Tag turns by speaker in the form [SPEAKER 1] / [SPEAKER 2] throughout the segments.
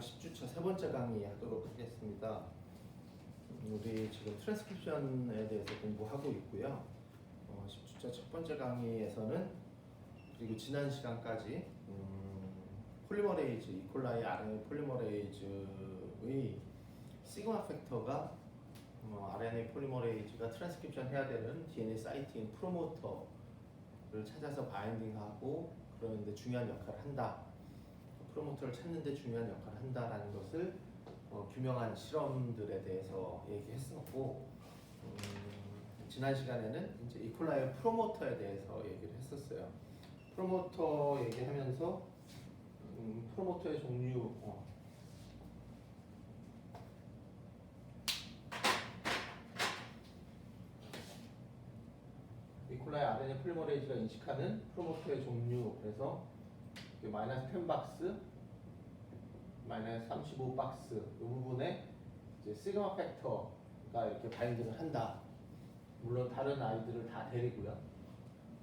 [SPEAKER 1] 마지막 10주차 세 번째 강의 하도록 하겠습니다. 우리 지금 트랜스크립션에 대해서 공부하고 있고요. 10주차 첫 번째 강의에서는 그리고 지난 시간까지 폴리머레이즈, 이콜라이 RNA 폴리머레이즈의 시그마 팩터가 RNA 폴리머레이즈가 트랜스크립션 해야 되는 DNA 사이트인 프로모터를 찾아서 바인딩하고 그러는데 중요한 역할을 한다. 프로모터를 찾는데 중요한 역할을 한다라는 것을 규명한 실험들에 대해서 얘기했었고, 지난 시간에는 이제 이콜라이 프로모터에 대해서 얘기를 했었어요. 프로모터 얘기하면서 프로모터의 종류, 이콜라이 RNA 폴리머레이즈가 인식하는 프로모터의 종류, 그래서 마이너스 10박스, 마이너스 35박스 이 부분에 이제 시그마 팩터가 이렇게 바인딩을 한다. 물론 다른 아이들을 다 데리고요.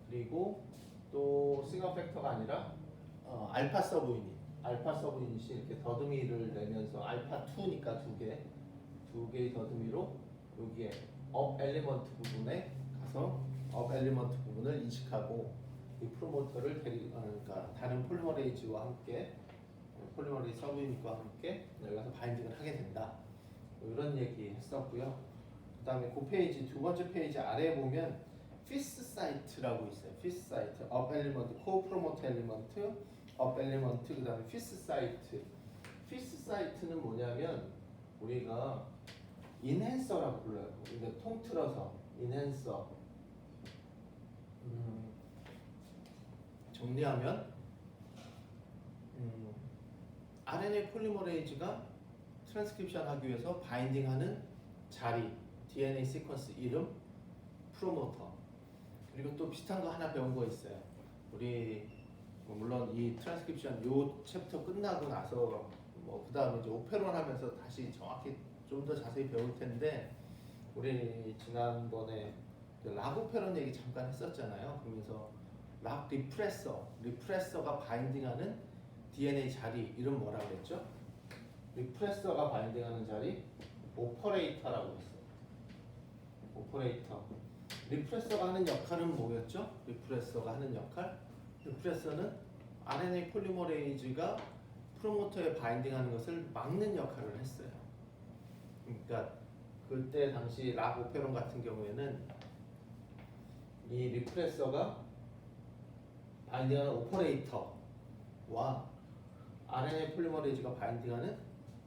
[SPEAKER 1] 그리고 또 시그마 팩터가 아니라 알파 서브유닛이 이렇게 더듬이를 내면서 알파 2니까 두 개의 더듬이로 여기에 업 엘리먼트 부분에 가서 업 엘리먼트 부분을 인식하고 이 프로모터를 그러니까 다른 폴리머레이즈와 함께 폴리머레이즈 서브유닛과 함께 여기 가서 바인딩을 하게 된다. 이런 얘기 했었고요. 그 다음에 그 페이지 두 번째 페이지 아래에 보면 피스 사이트라고 있어요. 피스 사이트, 업 엘리먼트, 코 프로모터 엘리먼트, 업 엘리먼트, 그 다음에 피스 사이트. 피스 사이트는 뭐냐면 우리가 인핸서라고 불러요. 우리가 통틀어서 인핸서. 정리하면 RNA 폴리머레이즈가 트랜스크립션 하기 위해서 바인딩하는 자리, DNA 시퀀스 이름, 프로모터. 그리고 또 비슷한 거 하나 배운 거 있어요. 우리 물론 이 트랜스크립션 요 챕터 끝나고 나서 그 다음에 이제 오페론 하면서 다시 정확히 좀 더 자세히 배울 텐데, 우리 지난번에 락 오페론 얘기 잠깐 했었잖아요. 그러면서 락 리프레서가 바인딩하는 DNA 자리 이름 뭐라 그랬죠? 리프레서가 바인딩하는 자리 오퍼레이터라고 했어요. 오퍼레이터. 리프레서가 하는 역할은 뭐였죠? 리프레서가 하는 역할? 리프레서는 RNA 폴리머레이즈가 프로모터에 바인딩하는 것을 막는 역할을 했어요. 그러니까 그때 당시 락 오페론 같은 경우에는 이 리프레서가 바인딩하는 오퍼레이터와 RNA 폴리머레이즈가 바인딩하는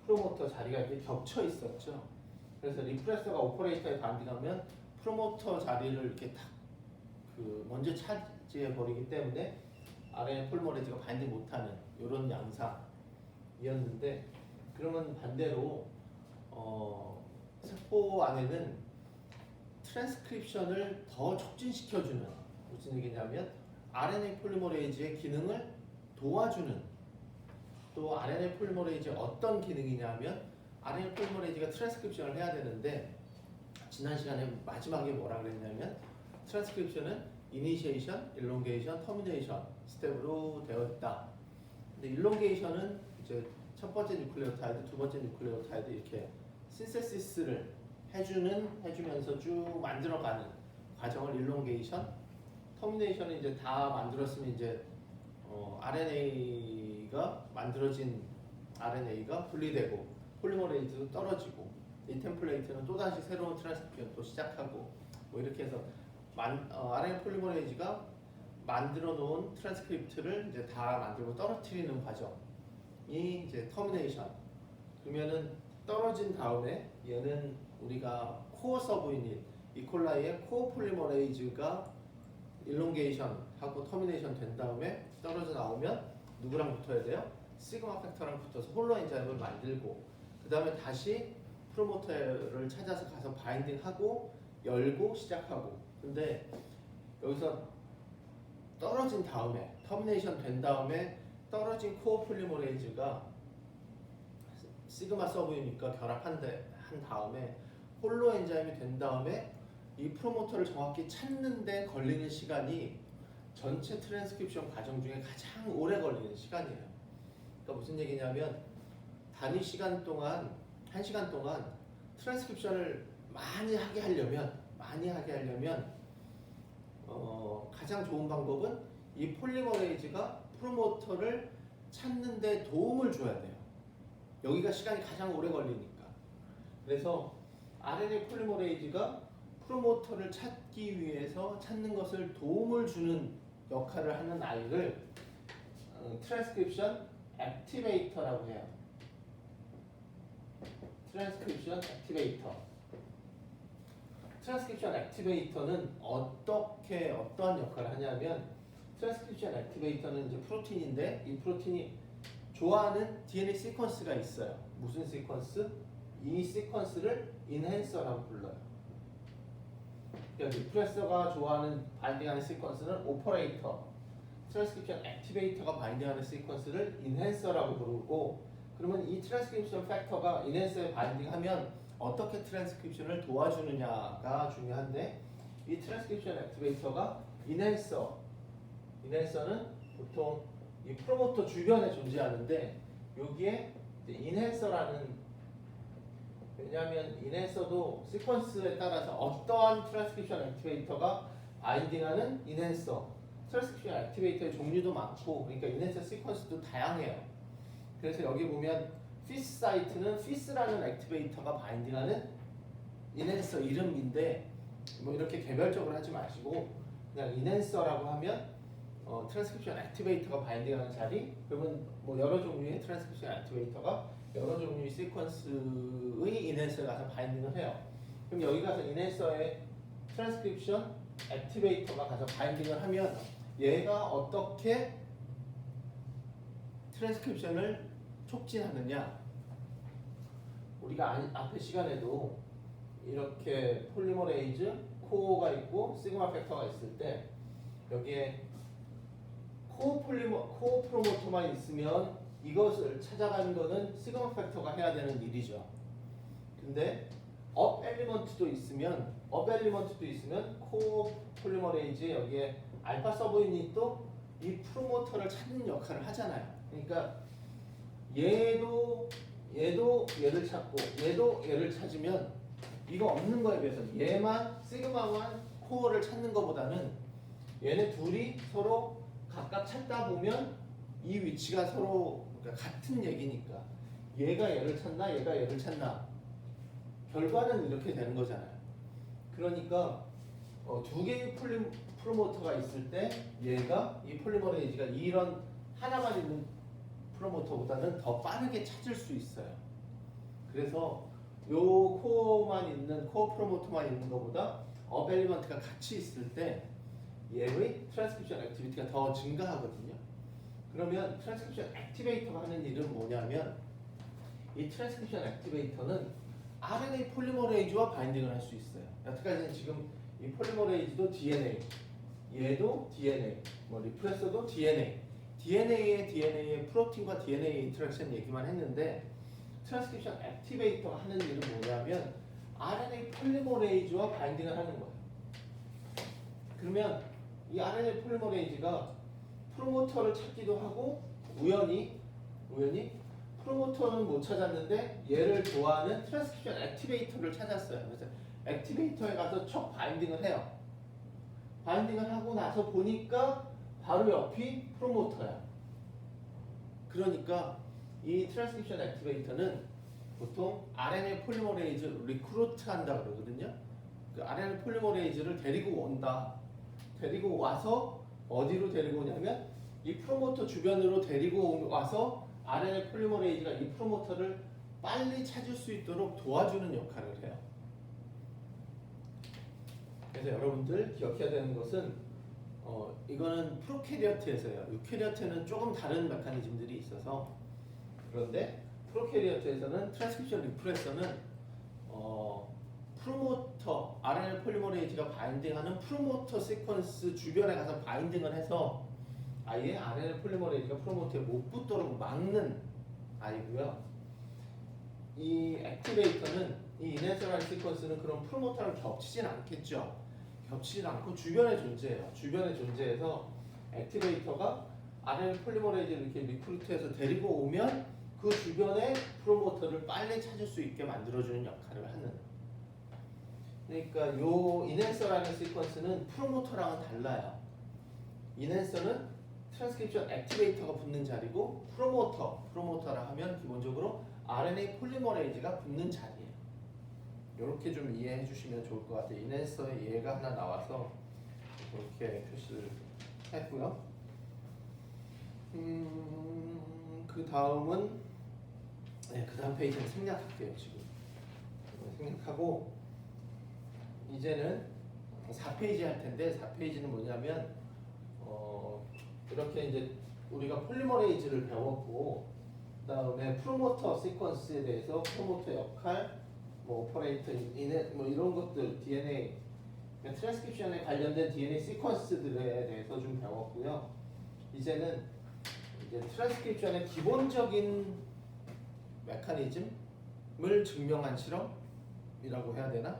[SPEAKER 1] 프로모터 자리가 이렇게 겹쳐 있었죠. 그래서 리프레서가 오퍼레이터에 바인딩하면 프로모터 자리를 이렇게 탁 먼저 차지해 버리기 때문에 RNA 폴리머레이즈가 바인딩 못하는 이런 양상이었는데, 그러면 반대로 세포 안에는 트랜스크립션을 더 촉진시켜주는, 무슨 얘기냐면 RNA 폴리머레이즈의 기능을 도와주는, 또 RNA 폴리머레이즈의 어떤 기능이냐면 RNA 폴리머레이즈가 트랜스크립션을 해야 되는데, 지난 시간에 마지막에 뭐라 그랬냐면 트랜스크립션은 이니시에이션, 일롱게이션, 터미네이션 스텝으로 되어 있다. 근데 일롱게이션은 이제 첫 번째 뉴클레오타이드, 두 번째 뉴클레오타이드 이렇게 신세시스를 해주면서 쭉 만들어가는 과정을 일롱게이션, 터미네이션은 이제 다 만들었으면 이제 RNA가 만들어진 RNA가 분리되고 폴리머레이즈도 떨어지고, 이 템플레이트는 또다시 새로운 트랜스크립션 또 시작하고 이렇게 해서 RNA 폴리머레이즈가 만들어 놓은 트랜스크립트를 이제 다 만들고 떨어뜨리는 과정이 이제 터미네이션. 그러면은 떨어진 다음에 얘는 우리가 코어 서브유닛 이콜라이의 코어 폴리머레이즈가 일롱게이션 하고 터미네이션 된 다음에 떨어져 나오면 누구랑 붙어야 돼요? 시그마 팩터랑 붙어서 홀로 엔자임을 만들고, 그 다음에 다시 프로모터를 찾아서 가서 바인딩하고 열고 시작하고. 근데 여기서 떨어진 다음에 터미네이션 된 다음에 떨어진 코어 폴리머레이즈가 시그마 서브유닛과 결합한 다음에 홀로 엔자임이 된 다음에 이 프로모터를 정확히 찾는 데 걸리는 시간이 전체 트랜스크립션 과정 중에 가장 오래 걸리는 시간이에요. 그러니까 무슨 얘기냐면 단위 시간 동안 1시간 동안 트랜스크립션을 많이 하게 하려면 가장 좋은 방법은 이 폴리머레이즈가 프로모터를 찾는 데 도움을 줘야 돼요. 여기가 시간이 가장 오래 걸리니까. 그래서 RNA 폴리머레이즈가 프로모터를 찾기 위해서 찾는 것을 도움을 주는 역할을 하는 아이를 트랜스크립션 액티베이터라고 해요. 트랜스크립션 액티베이터. 트랜스크립션 액티베이터는 어떠한 역할을 하냐면 트랜스크립션 액티베이터는 이제 프로틴인데 이 프로틴이 좋아하는 DNA 시퀀스가 있어요. 무슨 시퀀스? 이 시퀀스를 인핸서라고 불러요. 그러니까 리프레서가 좋아하는 바인딩하는 시퀀스는 오퍼레이터, 트랜스크립션 액티베이터가 바인딩하는 시퀀스를 인핸서라고 부르고, 그러면 이 트랜스크립션 팩터가 인핸서에 바인딩하면 어떻게 트랜스크립션을 도와주느냐가 중요한데, 이 트랜스크립션 액티베이터가 인핸서는 보통 이 프로모터 주변에 존재하는데 여기에 이제 인핸서라는, 왜냐하면 인핸서도 시퀀스에 따라서 어떠한 트랜스크립션 액티베이터가 바인딩하는 인핸서, 트랜스크립션 액티베이터의 종류도 많고, 그러니까 인핸서 시퀀스도 다양해요. 그래서 여기 보면 피스 사이트는 피스라는 액티베이터가 바인딩하는 인핸서 이름인데, 뭐 이렇게 개별적으로 하지 마시고 그냥 인핸서라고 하면 트랜스크립션 액티베이터가 바인딩하는 자리, 그러면 뭐 여러 종류의 트랜스크립션 액티베이터가 여러 종류의 시퀀스의 인핸서에 가서 바인딩을 해요. 그럼 여기 가서 인핸서에 트랜스크립션 액티베이터가 가서 바인딩을 하면 얘가 어떻게 트랜스크립션을 촉진하느냐, 우리가 앞에 시간에도 이렇게 폴리머레이즈 코어가 있고 시그마 팩터가 있을 때 여기에 코어 프로모터만 있으면 이것을 찾아가는 거는 시그마 팩터가 해야 되는 일이죠. 근데 업 엘리먼트도 있으면 코어 폴리머레이즈에 여기에 알파 서브유닛도 이 프로모터를 찾는 역할을 하잖아요. 그러니까 얘도 얘를 찾고 얘도 얘를 찾으면 이거 없는 거에 비해서 얘만 시그마만 코어를 찾는 것보다는 얘네 둘이 서로 각각 찾다 보면 이 위치가 서로 그러니까 같은 얘기니까 얘가 얘를 찾나 얘가 얘를 찾나 결과는 이렇게 되는 거잖아요. 그러니까 두 개의 프로모터가 있을 때 얘가 이 폴리머레이즈가 이런 하나만 있는 프로모터보다는 더 빠르게 찾을 수 있어요. 그래서 요 코어 프로모터만 있는 것보다 업 엘리먼트가 같이 있을 때 얘의 트랜스크립션 액티비티가 더 증가하거든요. 그러면 트랜스크립션 액티베이터가 하는 일은 뭐냐면 이 트랜스크립션 액티베이터는 RNA 폴리머레이즈와 바인딩을 할 수 있어요. 여태까지는 지금 이 폴리머레이즈도 DNA, 얘도 DNA, 뭐 리프레서도 DNA의 프로틴과 DNA 인터랙션 얘기만 했는데 트랜스크립션 액티베이터가 하는 일은 뭐냐면 RNA 폴리머레이즈와 바인딩을 하는 거예요. 그러면 이 RNA 폴리머레이즈가 프로모터를 찾기도 하고 우연히 프로모터는 못 찾았는데 얘를 좋아하는 트랜스크립션 액티베이터를 찾았어요. 그래서 액티베이터에 가서 척 바인딩을 해요. 바인딩을 하고 나서 보니까 바로 옆이 프로모터야. 그러니까 이 트랜스크립션 액티베이터는 보통 RNA 폴리머레이즈 리크루트 한다 그러거든요. 그 RNA 폴리머레이즈를 데리고 온다. 데리고 와서 어디로 데리고 오냐면 이 프로모터 주변으로 데리고 와서 RNA 폴리머레이즈가 이 프로모터를 빨리 찾을 수 있도록 도와주는 역할을 해요. 그래서 여러분들 기억해야 되는 것은 이거는 프로캐리어트에서요. 유캐리어트는 조금 다른 메커니즘들이 있어서, 그런데 프로캐리어트에서는 트랜스크립션 리프레서는 프로모터 RNA 폴리머레이즈가 바인딩하는 프로모터 시퀀스 주변에 가서 바인딩을 해서 아예 RNA 폴리머레이즈가 프로모터에 못 붙도록 막는 아이고요. 이 액티베이터는 이 인핸서라는 시퀀스는 그런 프로모터랑 겹치진 않겠죠. 겹치진 않고 주변에 존재해요. 주변에 존재해서 액티베이터가 RNA 폴리머레이즈를 이렇게 리크루트해서 데리고 오면 그 주변에 프로모터를 빨리 찾을 수 있게 만들어주는 역할을 하는. 그러니까 요 인핸서라는 시퀀스는 프로모터랑은 달라요. 인핸서는 트랜스크립션 액티베이터가 붙는 자리고 프로모터라 하면 기본적으로 RNA 폴리머레이즈가 붙는 자리예요. 이렇게 좀 이해해 주시면 좋을 것 같아요. 인핸서에 얘가 하나 나와서 이렇게 표시를 했고요. 그 다음은 그 다음 페이지는 생략할게요. 지금 생략하고 이제는 4페이지 할 텐데 4페이지는 뭐냐면 이렇게 이제 우리가 폴리머레이즈를 배웠고 그 다음에 프로모터 시퀀스에 대해서 프로모터 역할, 뭐 오퍼레이터 인해 뭐 이런 것들 DNA 트랜스크립션에 관련된 DNA 시퀀스들에 대해서 좀 배웠고요. 이제는 이제 트랜스크립션의 기본적인 메커니즘을 증명한 실험이라고 해야 되나?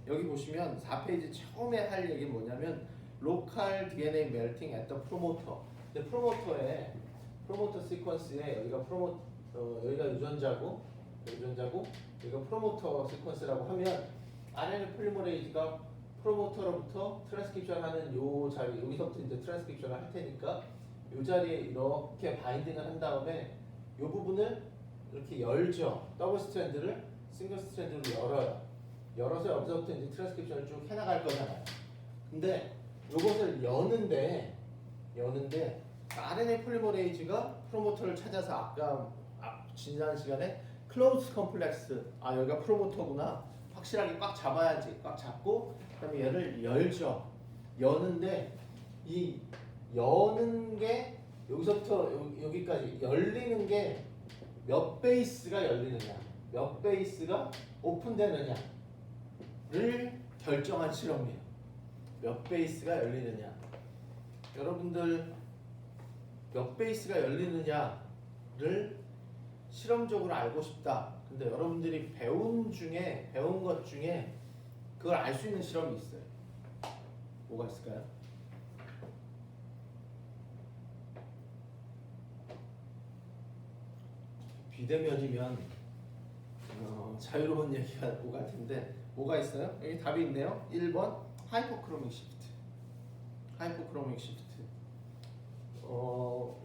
[SPEAKER 1] 여기 보시면 4페이지 처음에 할 얘기는 뭐냐면 로컬 DNA 멜팅 at the promoter. 근데 프로모터 시퀀스에 여기가 여기가 유전자고 여기가 프로모터 시퀀스라고 하면 RNA 폴리머레이즈가 프로모터로부터 트랜스크립션 하는 요 자리 여기서부터 이제 트랜스크립션을 할 테니까 요 자리에 이렇게 바인딩을 한 다음에 요 부분을 이렇게 열죠. 더블 스트랜드를 싱글 스트랜드로 열어서 여기서부터 이제 트랜스크립션을 쭉 해나갈 거잖아요. 근데 요것을 여는데 RNA 폴리머레이즈가 프로모터를 찾아서 아까 지난 시간에 클로즈 컴플렉스 여기가 프로모터구나 확실하게 꽉 잡아야지. 꽉 잡고 그다음에 얘를 열죠. 여는데 이 여는 게 여기서부터 여기까지 열리는 게 몇 베이스가 열리느냐, 몇 베이스가 오픈되느냐를 결정한 실험이에요. 몇 베이스가 열리느냐. 여러분들 몇 베이스가 열리느냐를 실험적으로 알고 싶다. 근데 여러분들이 배운 것 중에 그걸 알 수 있는 실험이 있어요. 뭐가 있을까요? 비대면이면 자유로운 얘기가 오갈 텐데 뭐가 있어요? 여기 답이 있네요. 1번 하이퍼크로믹 시프트.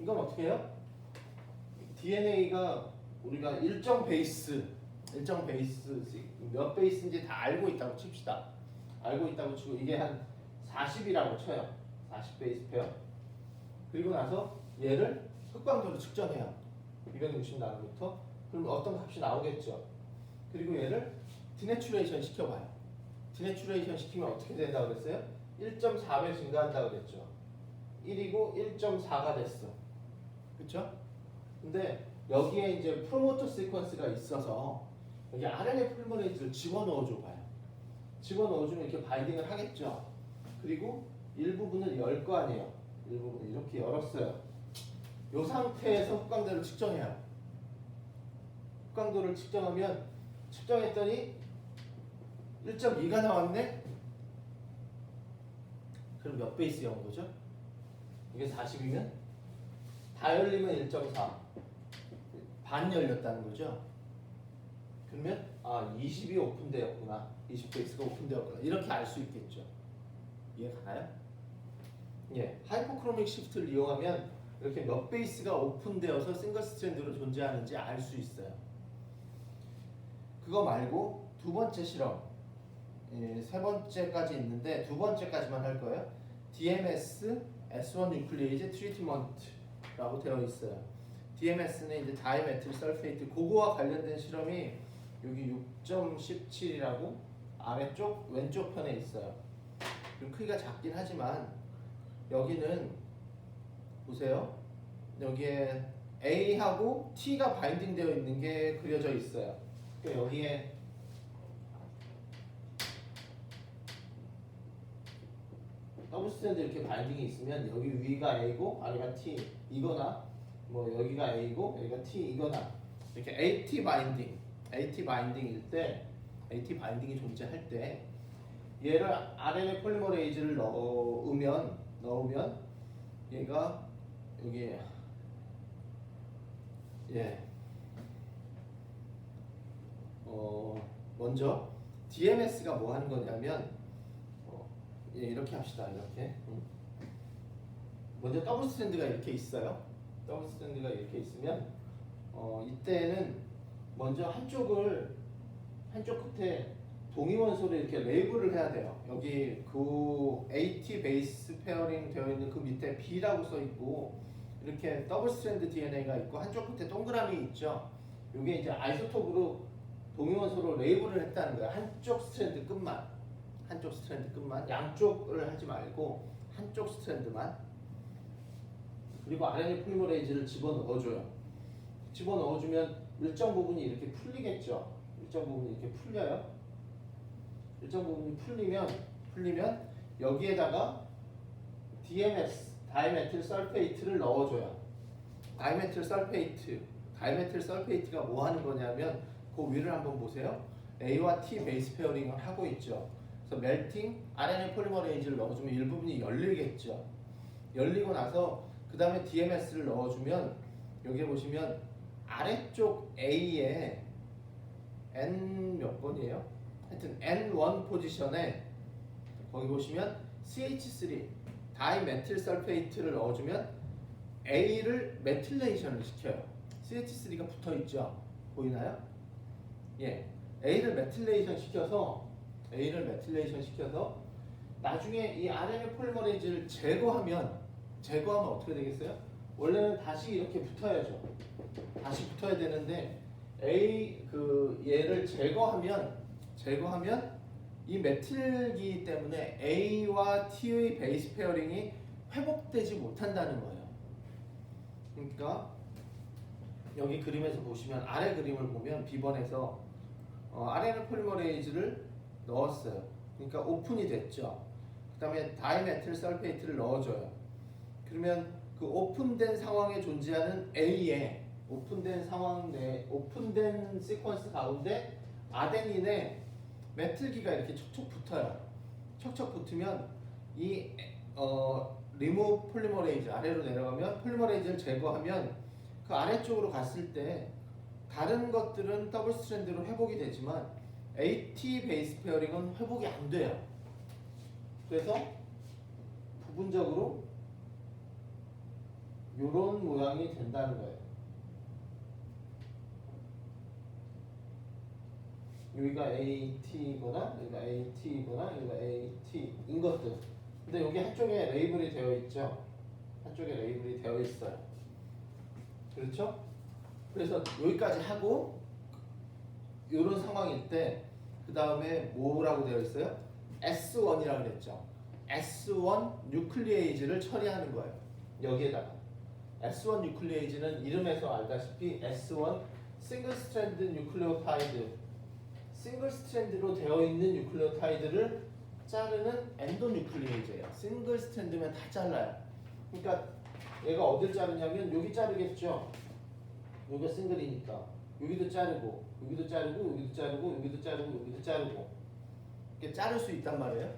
[SPEAKER 1] 이건 어떻게 해요? DNA가 우리가 일정 베이스 몇 베이스인지 다 알고 있다고 칩시다. 알고 있다고 치고 이게 한 40이라고 쳐요. 40 베이스 페어. 그리고 나서 얘를 흑광도로 측정해요. 260나노미터. 그럼 어떤 값이 나오겠죠. 그리고 얘를 디내추레이션 시켜봐요. 디내추레이션 시키면 어떻게 된다고 그랬어요? 1.4배 증가한다고 그랬죠. 1이고 1.4가 됐어. 그쵸? 근데 여기에 이제 프로모터 시퀀스가 있어서 여기 RNA 폴리머레이즈를 집어넣어줘 봐요. 집어넣어주면 이렇게 바인딩을 하겠죠. 그리고 일부분을 열 거 아니에요. 일부분을 이렇게 열었어요. 이 상태에서 흑광도를 측정해요. 흑광도를 측정하면 측정했더니 1.2가 나왔네? 그럼 몇 베이스 연 거죠? 이게 40이면 다 열리면 1.4 반 열렸다는 거죠. 그러면 20이 오픈되었구나. 20베이스가 오픈되었구나. 이렇게 알 수 있겠죠. 이해가나요? 예, 하이퍼크로믹 시프트를 이용하면 이렇게 몇 베이스가 오픈되어서 싱글 스트랜드로 존재하는지 알 수 있어요. 그거 말고 두 번째 실험, 세 번째까지 있는데 두 번째까지만 할 거예요. DMS S1 뉴클리에이즈 트리트먼트라고 되어 있어요. DMS는 이제 다이메틸 설페이트, 그거와 관련된 실험이 여기 6.17이라고 아래쪽 왼쪽 편에 있어요. 좀 크기가 작긴 하지만 여기는 보세요. 여기에 A하고 T가 바인딩 되어 있는 게 그려져 있어요. 그러니까 여기에 더블 스트랜드 이렇게 바인딩이 있으면 여기 위가 A고 아래가 T 이거나 뭐 여기가 A고 여기가 T 이거나 이렇게 AT 바인딩일 때 AT 바인딩이 존재할 때 얘를 RNA 폴리머레이즈를 넣으면 얘가 여기 먼저 DMS가 뭐 하는 거냐면 이렇게 합시다. 이렇게 먼저 더블 스트랜드가 이렇게 있어요. 더블 스트랜드가 이렇게 있으면 이때는 먼저 한쪽 끝에 동위원소를 이렇게 레이블을 해야 돼요. 여기 그 AT 베이스 페어링 되어 있는 그 밑에 B라고 써 있고 이렇게 더블 스트랜드 DNA가 있고 한쪽 끝에 동그라미 있죠. 이게 이제 아이소톱으로 동위원소로 레이블을 했다는 거예요. 한쪽 스트랜드 끝만 양쪽을 하지 말고 한쪽 스트랜드만. 그리고 RNA 폴리머레이즈를 집어넣어줘요. 집어넣어주면 일정 부분이 이렇게 풀리겠죠. 일정 부분이 이렇게 풀려요. 일정 부분이 풀리면 여기에다가 DMS, 다이메틸 설페이트를 넣어줘요. 다이메틸 설페이트가 뭐 하는 거냐면 그 위를 한번 보세요. A와 T 베이스 페어링을 하고 있죠. 그래서 멜팅 RNA 폴리머레이즈를 넣어주면 일부분이 열리겠죠. 열리고 나서 그 다음에 DMS를 넣어주면 여기 보시면 아래쪽 A에 N 몇 번이에요? 하여튼 N1 포지션에 거기 보시면 CH3 다이메틸 설페이트를 넣어주면 A를 메틸레이션을 시켜요. CH3가 붙어있죠? 보이나요? 예, A를 메틸레이션 시켜서 나중에 이 RNA 폴리머레이즈를 제거하면 어떻게 되겠어요? 원래는 다시 이렇게 붙어야죠. 다시 붙어야 되는데 얘를 제거하면 이 메틸기 때문에 A와 T의 베이스 페어링이 회복되지 못한다는 거예요. 그러니까 여기 그림에서 보시면 아래 그림을 보면 B번에서 RNA 폴리머레이즈를 넣었어요. 그러니까 오픈이 됐죠. 그 다음에 다이메틸 설페이트를 넣어줘요. 그러면 그 오픈된 상황에 존재하는 A에 오픈된 오픈된 시퀀스 가운데 아데닌에 메틸기가 이렇게 척척 붙어요. 척척 붙으면 이 리무브 폴리머레이즈 아래로 내려가면 폴리머레이즈를 제거하면 그 아래쪽으로 갔을 때 다른 것들은 더블 스트랜드로 회복이 되지만 AT 베이스 페어링은 회복이 안 돼요. 그래서 부분적으로 이런 모양이 된다는 거예요. 여기가 AT거나 여기가 AT거나 여기가 AT인 것들. 근데 여기 한쪽에 레이블이 되어 있죠. 한쪽에 레이블이 되어 있어요. 그렇죠? 그래서 여기까지 하고 이런 상황일 때 그 다음에 뭐라고 되어 있어요? S1이라고 그랬죠. S1 뉴클리에이즈를 처리하는 거예요. 여기에다가 S1 뉴클리에이즈는 이름에서 알다시피 S1 싱글 스트랜드 뉴클레오타이드, 싱글 스트랜드로 되어 있는 뉴클레오타이드를 자르는 엔도 뉴클리에이즈예요. 싱글 스트랜드면 다 잘라요. 그러니까 얘가 어딜 자르냐면 여기 자르겠죠. 여기가 싱글이니까 여기도 자르고 여기도 자르고 여기도 자르고 여기도 자르고 여기도 자르고 이렇게 자를 수 있단 말이에요.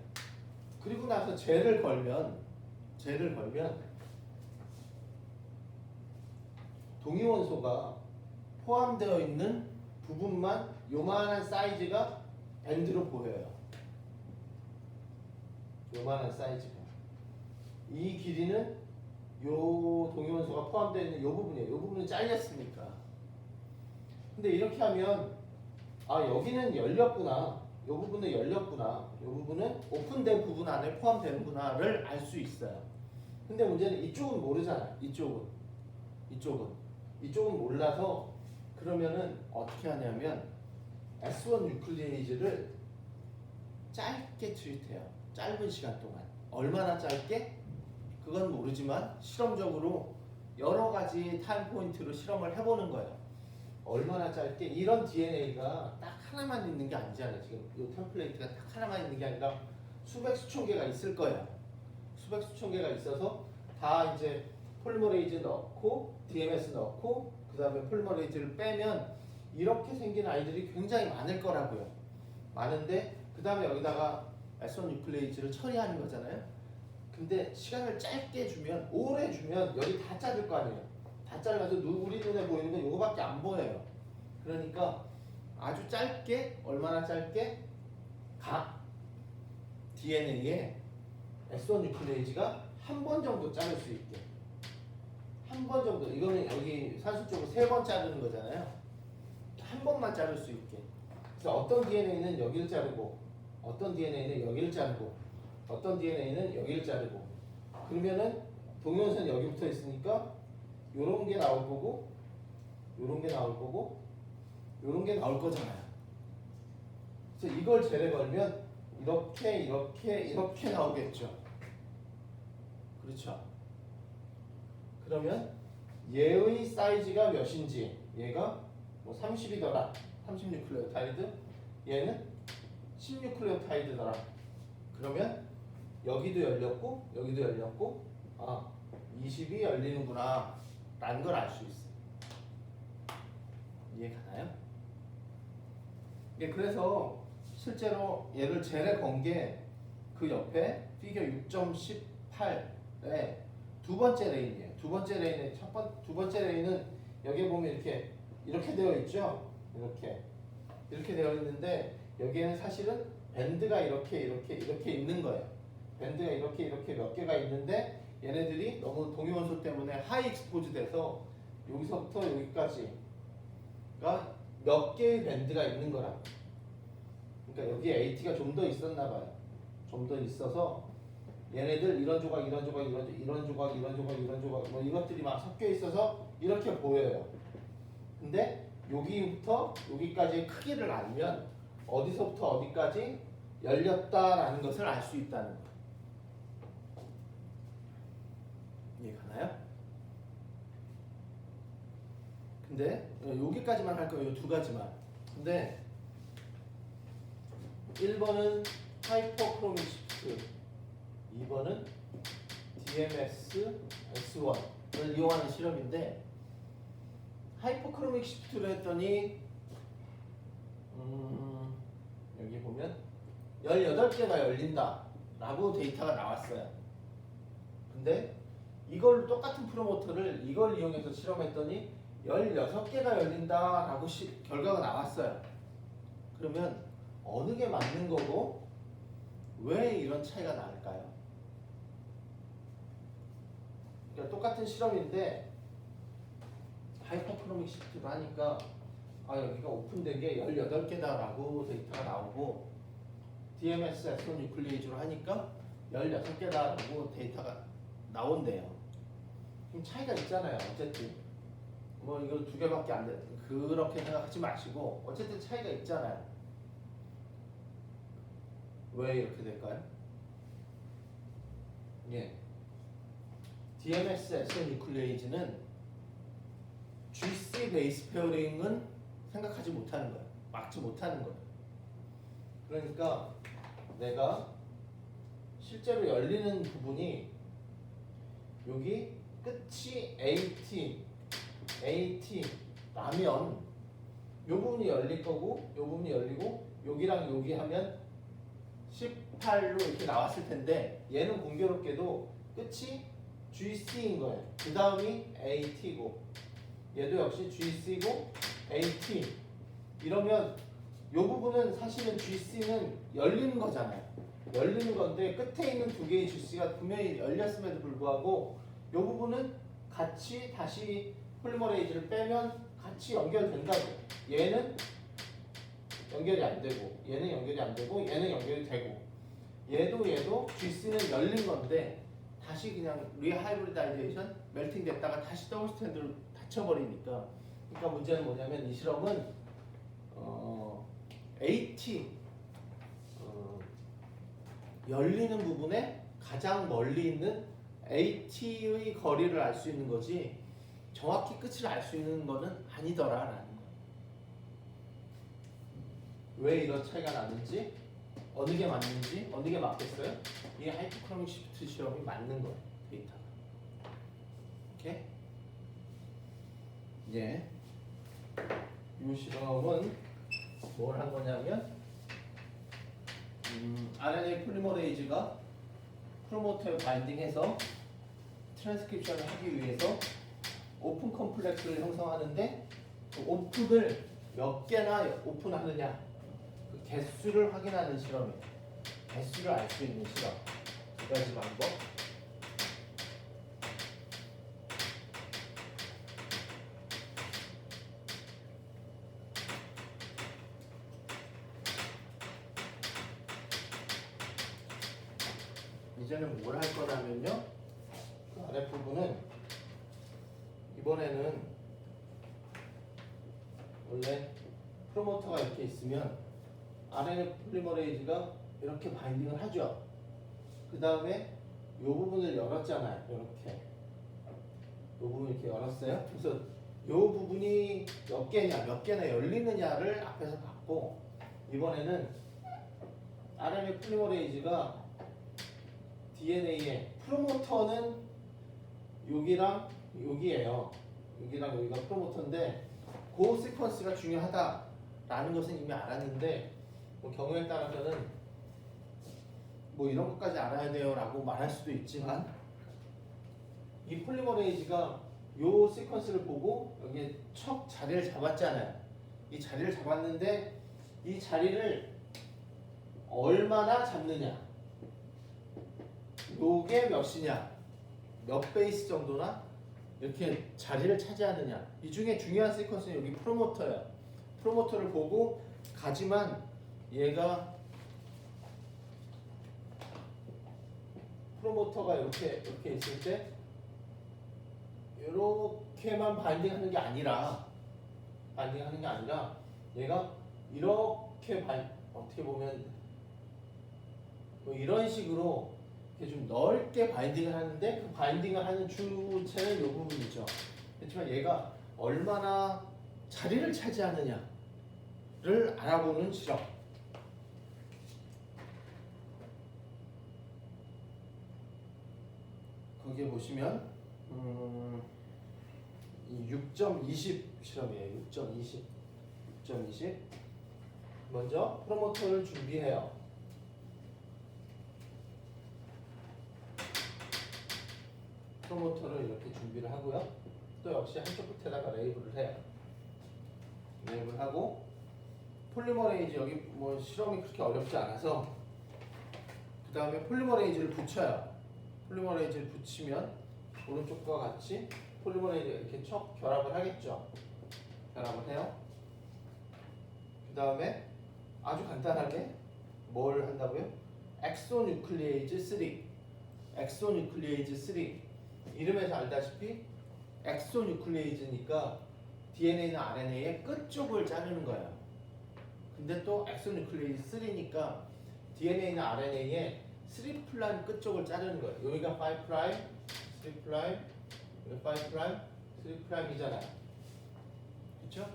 [SPEAKER 1] 그리고 나서 젤을 걸면 동위원소가 포함되어 있는 부분만 요만한 사이즈가 밴드로 보여요. 요만한 사이즈가. 이 길이는 요 동위원소가 포함되어 있는 요 부분이에요. 요 부분은 잘렸으니까. 근데 이렇게 하면 여기는 열렸구나. 요 부분은 열렸구나. 요 부분은 오픈된 부분 안에 포함되는구나를 알 수 있어요. 근데 문제는 이쪽은 모르잖아요. 이쪽은 몰라서 그러면은 어떻게 하냐면 S1 뉴클리에이즈를 짧게 트윗해요. 짧은 시간 동안. 얼마나 짧게? 그건 모르지만 실험적으로 여러 가지 타임 포인트로 실험을 해보는 거예요. 얼마나 짧게? 이런 DNA가 딱 하나만 있는 게 아니잖아요. 지금 이 템플레이트가 딱 하나만 있는 게 아니라 수백 수천 개가 있을 거예요. 수백 수천 개가 있어서 다 이제 폴리머레이즈 넣고 DMS 넣고 그 다음에 폴리머레이즈를 빼면 이렇게 생긴 아이들이 굉장히 많을 거라고요. 많은데 그 다음에 여기다가 S1 뉴클레이즈를 처리하는 거잖아요. 근데 시간을 짧게 주면 오래 주면 여기 다 자를 거 아니에요. 다 잘라서 우리 눈에 보이는 건 이거밖에 안 보여요. 그러니까 아주 짧게, 얼마나 짧게 각 DNA에 S1 뉴클레이지가 한 번 정도 자를 수 있게. 한 번 정도. 이거는 여기 산수 쪽으로 3번 자르는 거잖아요. 한 번만 자를 수 있게. 그래서 어떤 DNA는 여기를 자르고, 어떤 DNA는 여기를 자르고, 어떤 DNA는 여기를 자르고. 그러면은 동영선 여기 붙어 있으니까 요런 게 나올 거고, 요런 게 나올 거고, 요런 게 나올 거잖아요. 그래서 이걸 제래 걸면 이렇게 나오겠죠. 그렇죠. 그러면 얘의 사이즈가 몇인지, 얘가 뭐 30이더라, 36클레오타이드, 얘는 16클레오타이드더라. 그러면 여기도 열렸고 여기도 열렸고, 아 20이 열리는구나 라는 걸 알 수 있어요. 이해가나요? 예, 그래서 실제로 얘를 제래 건 게 그 옆에 피겨 6.18에 두 번째 레인이에요. 두 번째 레인의 두 번째 레인은 여기 보면 이렇게 되어 있죠. 이렇게 되어 있는데 여기에는 사실은 밴드가 이렇게 있는 거예요. 밴드가 이렇게 몇 개가 있는데 얘네들이 너무 동위원소 때문에 하이 익스포즈 돼서 여기서부터 여기까지가 몇 개의 밴드가 있는 거라. 그러니까 여기에 AT가 좀 더 있었나 봐요. 좀 더 있어서 얘네들 이런 조각 뭐 이것들이 막 섞여 있어서 이렇게 보여요. 근데 여기부터 여기까지의 크기를 알면 어디서부터 어디까지 열렸다라는 것을 알 수 있다는 거예요. 이해가나요? 근데 여기까지만 할 거예요. 이 두 가지만. 근데 1번은 하이퍼크로믹 시프트, 2번은 DMS S1을 이용하는 실험인데, 하이퍼크로믹 시프트를 했더니 여기 보면 18개가 열린다 라고 데이터가 나왔어요. 근데 이걸 똑같은 프로모터를 이걸 이용해서 실험했더니 16개가 열린다 라고 결과가 나왔어요. 그러면 어느 게 맞는 거고 왜 이런 차이가 날까요? 그러니까 똑같은 실험인데 하이퍼크로믹 시프트로 하니까 여기가 오픈된 게 18개다라고 데이터가 나오고, DMS S1 뉴클리에이즈로 하니까 16개다라고 데이터가 나온대요. 그럼 차이가 있잖아요. 어쨌든 뭐 이거 2개밖에 안 돼. 그렇게 생각하지 마시고 어쨌든 차이가 있잖아요. 왜 이렇게 될까요? 예. DMS S1 뉴클리에이즈는 GC 베이스 페어링은 생각하지 못하는 거예요. 막지 못하는 거예요. 그러니까 내가 실제로 열리는 부분이 여기 끝이 AT라면 이 부분이 열릴 거고 이 부분이 열리고 여기랑 여기 하면 18로 이렇게 나왔을 텐데, 얘는 공교롭게도 끝이 GC인 거예요. 그 다음이 AT고 얘도 역시 GC고 AT. 이러면 이 부분은 사실은 GC는 열리는 거잖아요. 열리는 건데 끝에 있는 2개의 GC가 분명히 열렸음에도 불구하고 이 부분은 같이 다시 폴리머레이즈를 빼면 같이 연결된다고. 얘는 연결이 안 되고 얘는 연결이 안 되고 얘는 연결이 되고, 얘도 GC는 열린 건데 다시 그냥 리하이브리다이제이션 멜팅 됐다가 다시 더블 스탠드로 닫혀버리니까. 그러니까 문제는 뭐냐면 이 실험은 AT 열리는 부분에 가장 멀리 있는 AT의 거리를 알 수 있는 거지 정확히 끝을 알 수 있는 거는 아니더라라는 거예요. 왜 이런 차이가 나는지, 어느 게 맞는지, 어느 게 맞겠어요? 이게 하이퍼크로믹 시프트 실험이 맞는 거예요. 데이터가. 오케이? 예. 이 실험은 뭘 한 거냐면 RNA 폴리머레이즈가 프로모터에 바인딩해서 트랜스크립션을 하기 위해서 오픈 컴플렉스를 형성하는데 그 오픈을 몇 개나 오픈하느냐 그 개수를 확인하는 실험이에요. 개수를 알 수 있는 실험. 두 가지 방법. 이제는 뭘 할 거냐면요. 그 아랫부분은 이번에는 원래 프로모터가 이렇게 있으면 RNA 폴리머레이즈가 이렇게 바인딩을 하죠. 그 다음에 이 부분을 열었잖아요. 이렇게 이 부분 이렇게 열었어요. 그래서 이 부분이 몇 개나 열리느냐를 앞에서 봤고, 이번에는 RNA 폴리머레이즈가 DNA의 프로모터는 여기랑 여기예요. 여기랑 여기가 프로모터인데 그 시퀀스가 중요하다라는 것은 이미 알았는데, 뭐 경우에 따라서는 뭐 이런 것까지 알아야 돼요라고 말할 수도 있지만, 이 폴리머레이즈가 요 시퀀스를 보고 여기에 척 자리를 잡았잖아요. 이 자리를 잡았는데 이 자리를 얼마나 잡느냐, 요게 몇이냐, 몇 베이스 정도나 이렇게 자리를 차지하느냐. 이 중에 중요한 시퀀스는 여기 프로모터예요. 프로모터를 보고 가지만 얘가 프로모터가 이렇게 있을 때 이렇게만 바인딩하는 게 아니라 얘가 이렇게 어떻게 보면 뭐 이런 식으로 이렇게 좀 넓게 바인딩을 하는데, 그 바인딩을 하는 주체는 이 부분이죠. 그렇지만 얘가 얼마나 자리를 차지하느냐를 알아보는 실험. 거기에 보시면 이 6.20 실험이에요. 6.20 먼저 프로모터를 준비해요. 프로모터를 이렇게 준비를 하고요. 또 역시 한쪽 끝에다가 레이블을 해요. 레이블 하고, 폴리머레이즈 여기 뭐 실험이 그렇게 어렵지 않아서 그 다음에 폴리머레이즈를 붙여요. 폴리머레이즈를 붙이면 오른쪽과 같이 폴리머레이즈 이렇게 척 결합을 하겠죠. 결합을 해요. 그 다음에 아주 간단하게 뭘 한다고요? 엑소뉴클리에이즈 3. 이름에서 알다시피 엑소뉴클리에이즈니까 DNA나 RNA의 끝쪽을 자르는 거예요. 근데 또 엑소뉴클리에이즈 3니까 DNA나 RNA의 3' 끝쪽을 자르는 거예요. 여기가 5', 3', 여기가 5', 3'이잖아요. 그렇죠?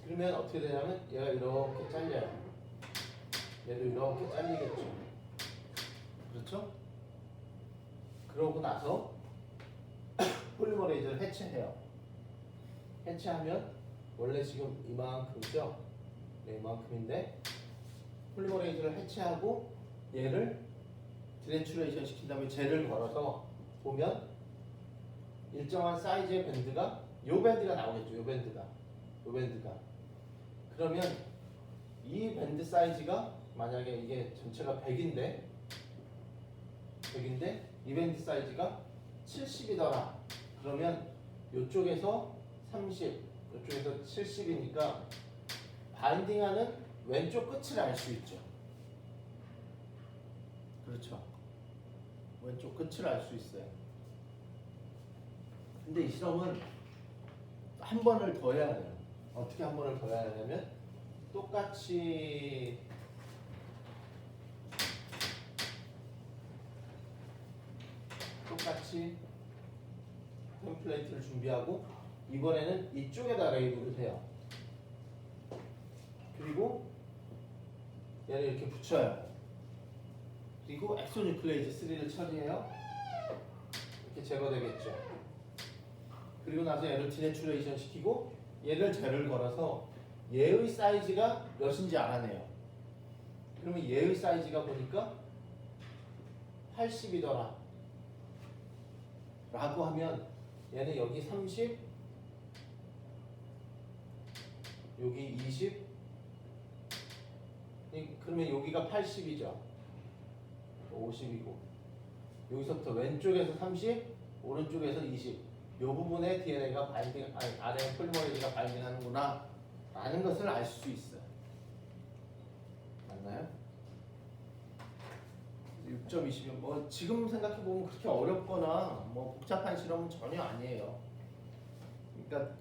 [SPEAKER 1] 그러면 어떻게 되냐면 얘가 이렇게 잘려요. 얘도 이렇게 잘리겠죠. 그렇죠? 그러고 나서 폴리머레이즈를 해체해요. 해체하면 원래 지금 이만큼이죠? 네, 이만큼인데 폴리머레이즈를 해체하고 얘를 디내추레이션 시킨 다음에 젤을 걸어서 보면 일정한 사이즈의 밴드가, 요 밴드가 나오겠죠. 요 밴드가. 그러면 이 밴드 사이즈가 만약에 이게 전체가 100인데 이 밴드 사이즈가 70이더라. 그러면 이쪽에서 30, 이쪽에서 70이니까 바인딩하는 왼쪽 끝을 알 수 있죠. 그렇죠. 왼쪽 끝을 알 수 있어요. 근데 이 실험은 한 번을 더 해야 돼요. 어떻게 한 번을 더 해야 하냐면 똑같이 템플레이트를 준비하고 이번에는 이쪽에다 레이블을 해요. 그리고 얘를 이렇게 붙여요. 그리고 엑소뉴클레이즈 3를 처리해요. 이렇게 제거되겠죠. 그리고 나서 얘를 디내추레이션 시키고 얘를 젤을 걸어서 얘의 사이즈가 몇인지 알아내요. 그러면 얘의 사이즈가 보니까 80이더라 라고 하면 얘는 여기 30, 여기 20. 그러면 여기가 80이죠. 50이고 여기서부터 왼쪽에서 30, 오른쪽에서 20. 이 부분에 DNA가 바인딩, RNA 폴리머레이즈가 바인딩하는구나 라는 것을 알 수 있어요. 맞나요? 6.20은 뭐 지금 생각해 보면 그렇게 어렵거나 뭐 복잡한 실험은 전혀 아니에요. 그러니까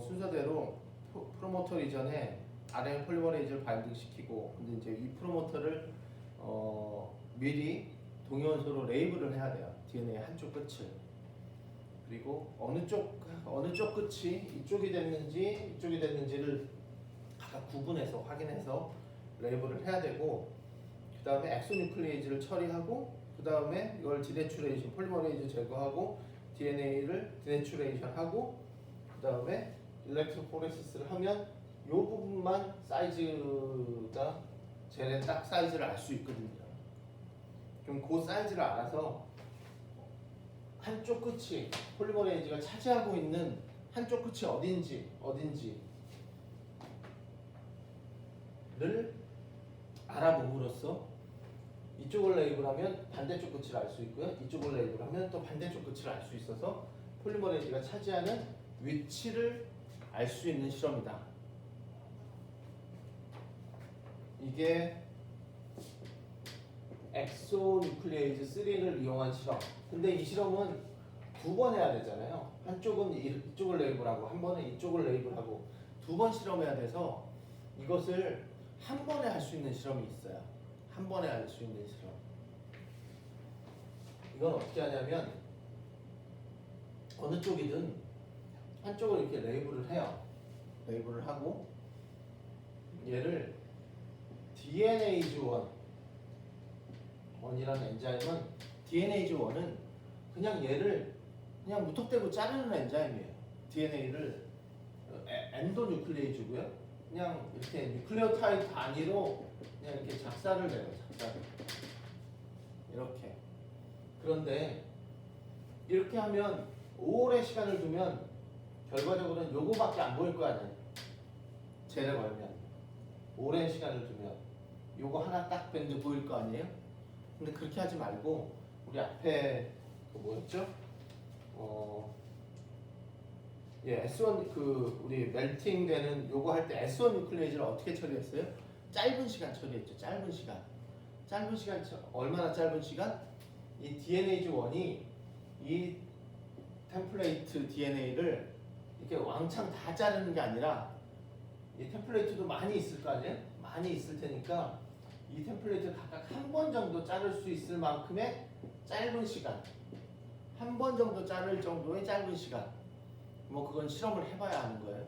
[SPEAKER 1] 순서대로 프로모터 이전에 RNA 폴리머레이즈를 바인딩 시키고, 근데 이제 이 프로모터를 미리 동위원소로 레이블을 해야 돼요. DNA 한쪽 끝을. 그리고 어느 쪽 끝이 이쪽이 됐는지를 각각 구분해서 확인해서 레이블을 해야 되고, 그 다음에 엑소뉴클레이즈를 처리하고, 그 다음에 이걸 디내추레이션 폴리머레이즈 제거하고 DNA를 디내추레이션하고, 그 다음에 일렉트로포레시스를 하면 이 부분만 사이즈가 젤의 딱 사이즈를 알 수 있거든요. 그럼 그 사이즈를 알아서 한쪽 끝이 폴리머레이즈가 차지하고 있는 한쪽 끝이 어딘지를 알아봄으로써 이쪽을 레이블하면 반대쪽 끝을 알 수 있고요. 이쪽을 레이블하면 또 반대쪽 끝을 알 수 있어서 폴리머레이즈가 차지하는 위치를 알 수 있는 실험이다. 이게 엑소뉴클레이즈 3를 이용한 실험. 근데 이 실험은 두 번 해야 되잖아요. 한쪽은 이쪽을 레이블하고 한 번은 이쪽을 레이블하고 두 번 실험해야 돼서 이것을 한 번에 할 수 있는 실험이 있어요. 한 번에 할 수 있는 실험. 이건 어떻게 하냐면 어느 쪽이든 한쪽을 이렇게 레이블을 해요. 레이블을 하고 얘를 DNase 1이라는 엔자임은 DNase 1은 그냥 얘를 그냥 무턱대고 자르는 엔자임이에요. DNA를 엔도뉴클레이즈고요. 그냥 이렇게 뉴클레오타이드 단위로 그냥 이렇게 작사를 내요. 작사를. 이렇게. 그런데 이렇게 하면 오래 시간을 두면 결과적으로는 요거밖에 안 보일 거 아니에요. 젤에 걸면 오랜 시간을 두면 요거 하나 딱 밴드 보일 거 아니에요. 근데 그렇게 하지 말고 우리 앞에 그 뭐였죠? S1 그 우리 멜팅 되는 요거 할 때 S1 뉴클레이즈를 어떻게 처리했어요? 짧은 시간 처리했죠. 짧은 시간. 얼마나 짧은 시간? 이 DNase 1이 이 템플레이트 DNA를 이렇게 왕창 다 자르는 게 아니라 이 템플레이트도 많이 있을 거 아니에요? 많이 있을 테니까 이 템플레이트를 각각 한 번 정도 자를 수 있을 만큼의 짧은 시간, 한 번 정도 자를 정도의 짧은 시간. 뭐 그건 실험을 해봐야 하는 거예요.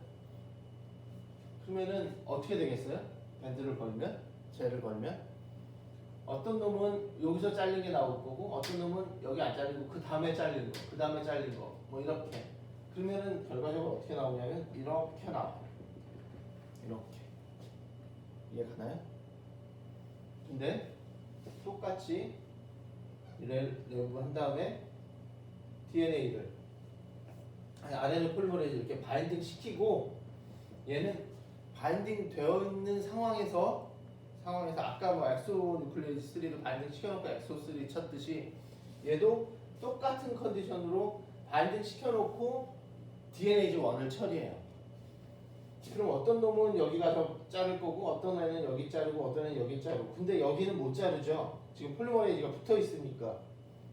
[SPEAKER 1] 그러면은 어떻게 되겠어요? 밴드를 걸면, 젤을 걸면 어떤 놈은 여기서 잘린 게 나올 거고, 어떤 놈은 여기 안 잘리고 그 다음에 잘린 거, 그 다음에 잘린 거, 뭐 이렇게. 그러면은 결과적으로 어떻게 나오냐면 이렇게 나와요. 이렇게. 이해가나요? 근데 똑같이 레이블 한 다음에 DNA를 RNA 폴리머레이즈 이렇게 바인딩 시키고, 얘는 바인딩 되어 있는 상황에서 아까 뭐 엑소뉴클레이즈 3도 바인딩 시켜놓고 엑소 3 쳤듯이 얘도 똑같은 컨디션으로 바인딩 시켜놓고 DNase 1을 처리해요. 그럼 어떤 놈은 여기 가서 자를 거고, 어떤 애는 여기 자르고, 어떤 애는 여기 자르고. 근데 여기는 못 자르죠. 지금 폴리머레이즈가 붙어 있으니까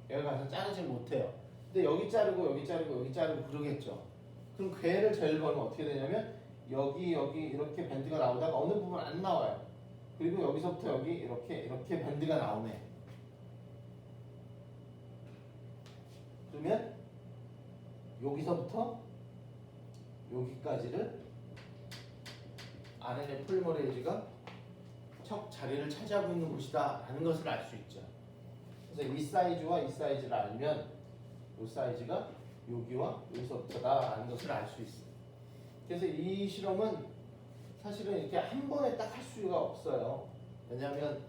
[SPEAKER 1] 여기 가서 자르지 못해요. 근데 여기 자르고 여기 자르고 여기 자르고 그러겠죠. 그럼 걔를 제일 걸면 어떻게 되냐면 여기 이렇게 밴드가 나오다가 어느 부분 안 나와요. 그리고 여기서부터 여기 이렇게 밴드가 나오네. 그러면 여기서부터 여기까지를 RNA 폴리머레이즈가 척 자리를 차지하고 있는 곳이다 라는 것을 알 수 있죠. 그래서 이 사이즈와 이 사이즈를 알면 이 사이즈가 여기와 여기서부터다 라는 것을 알 수 있어요. 그래서 이 실험은 사실은 이렇게 한 번에 딱 할 수가 없어요. 왜냐하면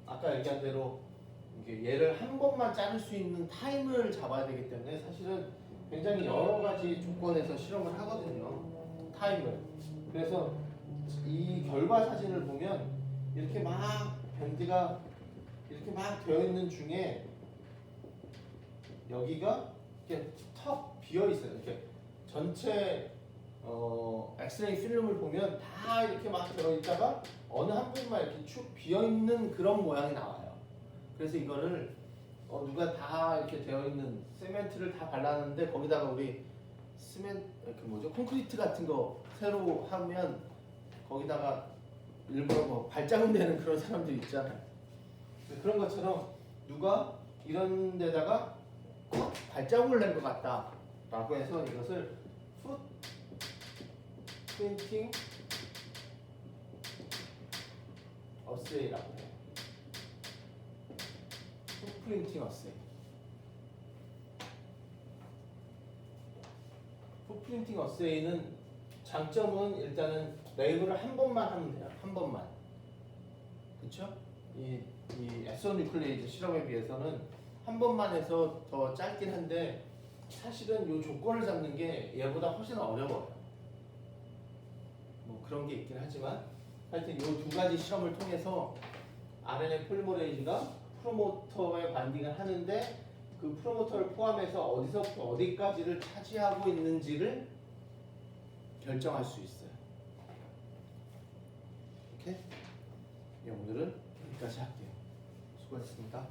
[SPEAKER 1] 아까 얘기한 대로 얘를 한 번만 자를 수 있는 타임을 잡아야 되기 때문에 사실은 굉장히 여러 가지 조건에서 실험을 하거든요. 타임을. 그래서 이 결과 사진을 보면 이렇게 막 밴드가 이렇게 막 되어 있는 중에 여기가 이렇게 턱 비어 있어요. 이렇게 전체 엑스레이 필름을 보면 다 이렇게 막 되어 있다가 어느 한 부분만 이렇게 축 비어 있는 그런 모양이 나와요. 그래서 이거를 누가 다 이렇게 되어 있는 세멘트를 다 발랐는데 거기다가 우리 그 뭐죠? 콘크리트 같은 거 새로 하면 거기다가 일부러 뭐 발자국 내는 그런 사람들 있잖아요. 그런 것처럼 누가 이런 데다가 발자국을 낸 것 같다 라고 해서 이것을 풋 프린팅 어세이라고 해요. 풋 프린팅 어세이. 풋 프린팅 어세이는 장점은 일단은 레이블을 한 번만 하면 돼요. 한 번만. 그렇죠? 이 엑소뉴클레이즈 실험에 비해서는 한 번만 해서 더 짧긴 한데 사실은 이 조건을 잡는 게 얘보다 훨씬 어려워요. 뭐 그런 게 있긴 하지만 하여튼 이 두 가지 실험을 통해서 RNA 폴리머레이즈가 프로모터에 반딩을 하는데 그 프로모터를 포함해서 어디서부터 어디까지를 차지하고 있는지를 결정할 수 있어요. 오케이? 네, 오늘은 여기까지 할게요. 수고하셨습니다.